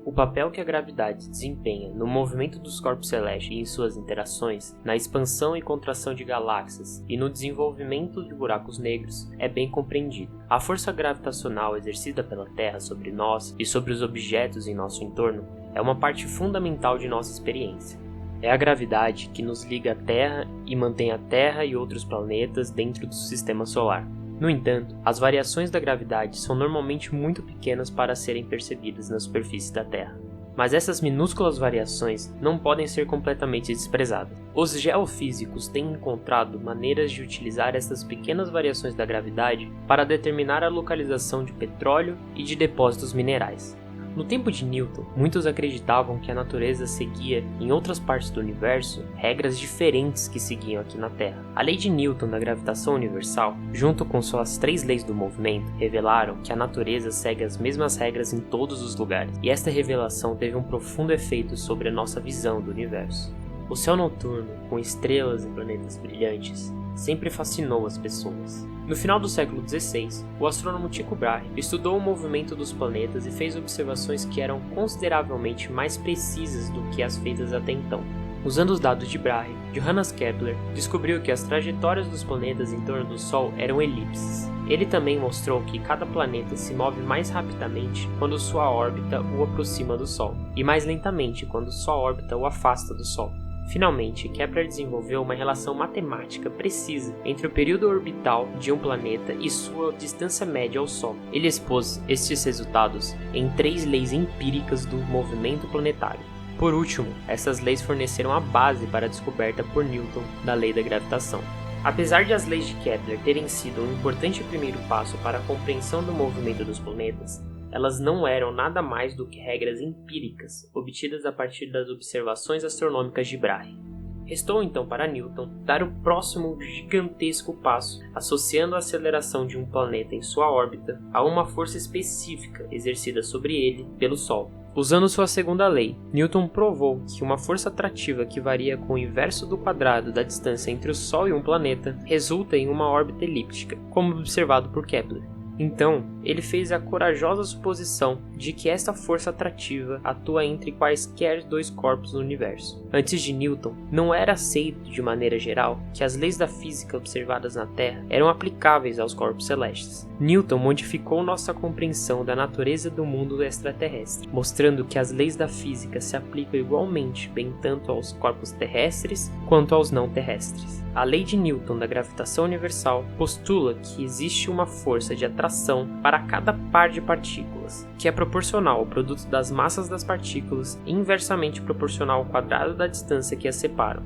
O papel que a gravidade desempenha no movimento dos corpos celestes e em suas interações, na expansão e contração de galáxias e no desenvolvimento de buracos negros é bem compreendido. A força gravitacional exercida pela Terra sobre nós e sobre os objetos em nosso entorno é uma parte fundamental de nossa experiência. É a gravidade que nos liga à Terra e mantém a Terra e outros planetas dentro do sistema solar. No entanto, as variações da gravidade são normalmente muito pequenas para serem percebidas na superfície da Terra. Mas essas minúsculas variações não podem ser completamente desprezadas. Os geofísicos têm encontrado maneiras de utilizar essas pequenas variações da gravidade para determinar a localização de petróleo e de depósitos minerais. No tempo de Newton, muitos acreditavam que a natureza seguia, em outras partes do universo, regras diferentes que seguiam aqui na Terra. A lei de Newton da gravitação universal, junto com suas 3 leis do movimento, revelaram que a natureza segue as mesmas regras em todos os lugares, e esta revelação teve um profundo efeito sobre a nossa visão do universo. O céu noturno, com estrelas e planetas brilhantes, sempre fascinou as pessoas. No final do século XVI, o astrônomo Tycho Brahe estudou o movimento dos planetas e fez observações que eram consideravelmente mais precisas do que as feitas até então. Usando os dados de Brahe, Johannes Kepler descobriu que as trajetórias dos planetas em torno do Sol eram elipses. Ele também mostrou que cada planeta se move mais rapidamente quando sua órbita o aproxima do Sol, e mais lentamente quando sua órbita o afasta do Sol. Finalmente, Kepler desenvolveu uma relação matemática precisa entre o período orbital de um planeta e sua distância média ao Sol. Ele expôs estes resultados em 3 leis empíricas do movimento planetário. Por último, essas leis forneceram a base para a descoberta por Newton da lei da gravitação. Apesar de as leis de Kepler terem sido um importante primeiro passo para a compreensão do movimento dos planetas, elas não eram nada mais do que regras empíricas, obtidas a partir das observações astronômicas de Brahe. Restou então para Newton dar o próximo gigantesco passo, associando a aceleração de um planeta em sua órbita a uma força específica exercida sobre ele pelo Sol. Usando sua segunda lei, Newton provou que uma força atrativa que varia com o inverso do quadrado da distância entre o Sol e um planeta resulta em uma órbita elíptica, como observado por Kepler. Então, ele fez a corajosa suposição de que esta força atrativa atua entre quaisquer 2 corpos no universo. Antes de Newton, não era aceito de maneira geral que as leis da física observadas na Terra eram aplicáveis aos corpos celestes. Newton modificou nossa compreensão da natureza do mundo extraterrestre, mostrando que as leis da física se aplicam igualmente bem tanto aos corpos terrestres quanto aos não terrestres. A lei de Newton da gravitação universal postula que existe uma força de atração para cada par de partículas, que é proporcional ao produto das massas das partículas e inversamente proporcional ao quadrado da distância que as separam.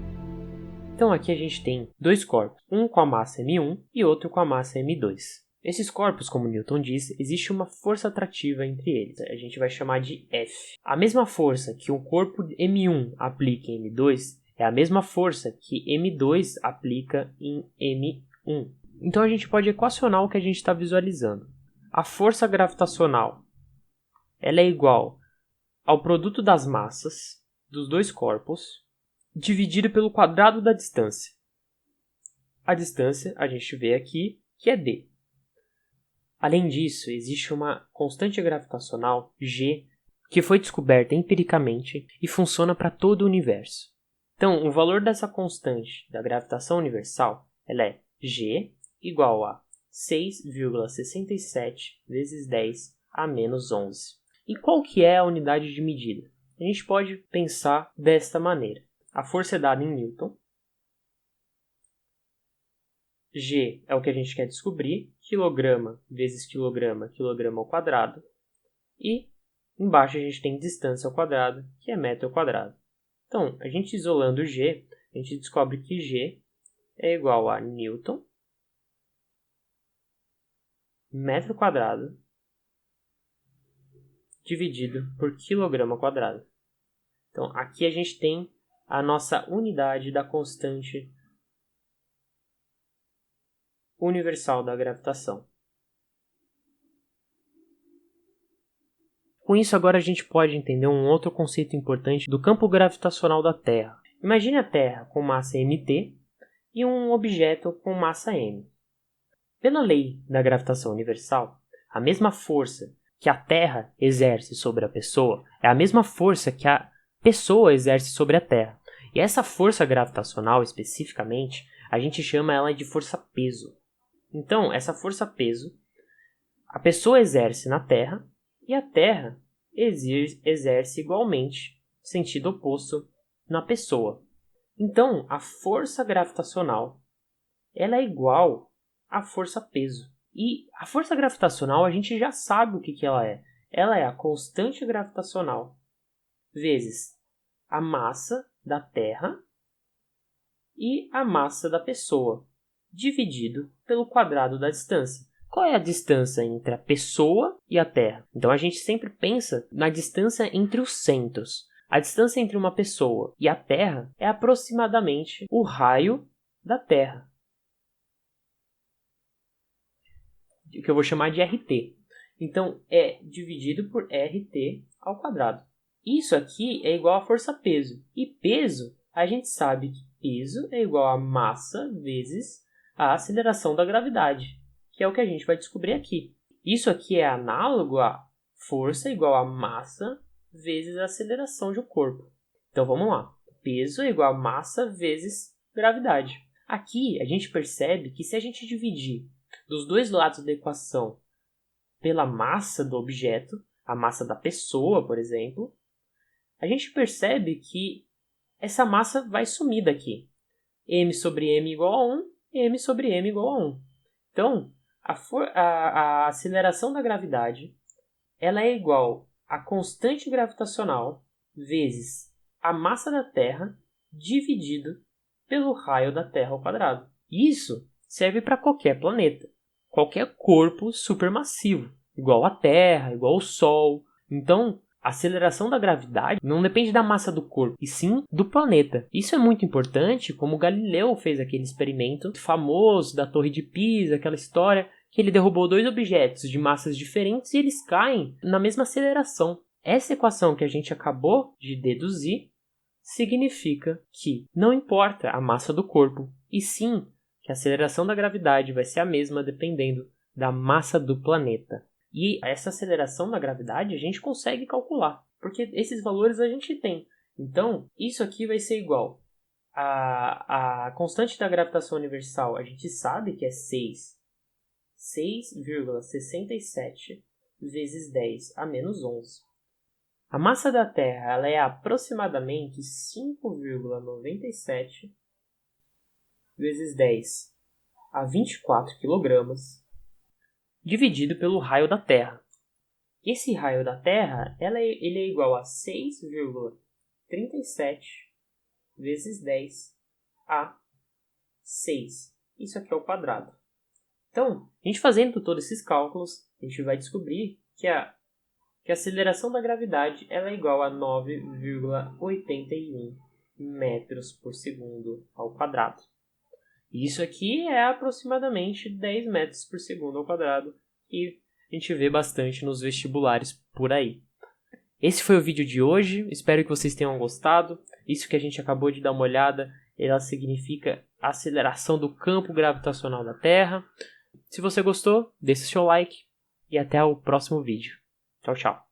Então aqui a gente tem 2 corpos, um com a massa m1 e outro com a massa m2. Esses corpos, como Newton diz, existe uma força atrativa entre eles, a gente vai chamar de F. A mesma força que um corpo m1 aplica em m2 é a mesma força que m2 aplica em m1. Então a gente pode equacionar o que a gente está visualizando. A força gravitacional ela é igual ao produto das massas dos 2 corpos dividido pelo quadrado da distância. A distância a gente vê aqui que é d. Além disso, existe uma constante gravitacional, g, que foi descoberta empiricamente e funciona para todo o universo. Então, o valor dessa constante da gravitação universal ela é g igual a 6,67 vezes 10 a menos 11. E qual que é a unidade de medida? A gente pode pensar desta maneira. A força é dada em Newton. G é o que a gente quer descobrir, quilograma vezes quilograma, quilograma ao quadrado. E embaixo a gente tem distância ao quadrado, que é metro ao quadrado. Então, a gente isolando G, a gente descobre que G é igual a Newton, metro quadrado, dividido por quilograma quadrado. Então, aqui a gente tem a nossa unidade da constante universal da gravitação. Com isso, agora a gente pode entender um outro conceito importante do campo gravitacional da Terra. Imagine a Terra com massa mt e um objeto com massa m. Pela lei da gravitação universal, a mesma força que a Terra exerce sobre a pessoa é a mesma força que a pessoa exerce sobre a Terra. E essa força gravitacional, especificamente, a gente chama ela de força-peso. Então, essa força-peso, a pessoa exerce na Terra e a Terra exerce igualmente, sentido oposto, na pessoa. Então, a força gravitacional ela é igual à força-peso. E a força gravitacional a gente já sabe o que ela é. Ela é a constante gravitacional vezes a massa da Terra e a massa da pessoa, dividido pelo quadrado da distância. Qual é a distância entre a pessoa e a Terra? Então a gente sempre pensa na distância entre os centros. A distância entre uma pessoa e a Terra é aproximadamente o raio da Terra, que eu vou chamar de RT. Então é dividido por RT ao quadrado. Isso aqui é igual a força-peso. E peso, a gente sabe que peso é igual a massa vezes a aceleração da gravidade, que é o que a gente vai descobrir aqui. Isso aqui é análogo a força igual a massa vezes a aceleração de um corpo. Então vamos lá. Peso é igual a massa vezes gravidade. Aqui a gente percebe que se a gente dividir dos dois lados da equação pela massa do objeto, a massa da pessoa, por exemplo, a gente percebe que essa massa vai sumir daqui. M sobre M igual a 1, M sobre M igual a 1. Então, a aceleração da gravidade ela é igual a constante gravitacional vezes a massa da Terra dividido pelo raio da Terra ao quadrado. Isso serve para qualquer planeta, qualquer corpo supermassivo, igual a Terra, igual o Sol. Então, a aceleração da gravidade não depende da massa do corpo, e sim do planeta. Isso é muito importante, como Galileu fez aquele experimento famoso da Torre de Pisa, aquela história que ele derrubou dois objetos de massas diferentes e eles caem na mesma aceleração. Essa equação que a gente acabou de deduzir significa que não importa a massa do corpo, e sim que a aceleração da gravidade vai ser a mesma dependendo da massa do planeta. E essa aceleração da gravidade a gente consegue calcular, porque esses valores a gente tem. Então, isso aqui vai ser igual a constante da gravitação universal, a gente sabe que é 6,67 vezes 10 a menos 11. A massa da Terra ela é aproximadamente 5,97 vezes 10 a 24 kg, dividido pelo raio da Terra. Esse raio da Terra ele é igual a 6,37 vezes 10 a 6. Isso aqui é o quadrado. Então, a gente fazendo todos esses cálculos, a gente vai descobrir que a aceleração da gravidade ela é igual a 9,81 metros por segundo ao quadrado. Isso aqui é aproximadamente 10 metros por segundo ao quadrado e a gente vê bastante nos vestibulares por aí. Esse foi o vídeo de hoje, espero que vocês tenham gostado. Isso que a gente acabou de dar uma olhada, ela significa a aceleração do campo gravitacional da Terra. Se você gostou, deixe seu like e até o próximo vídeo. Tchau, tchau.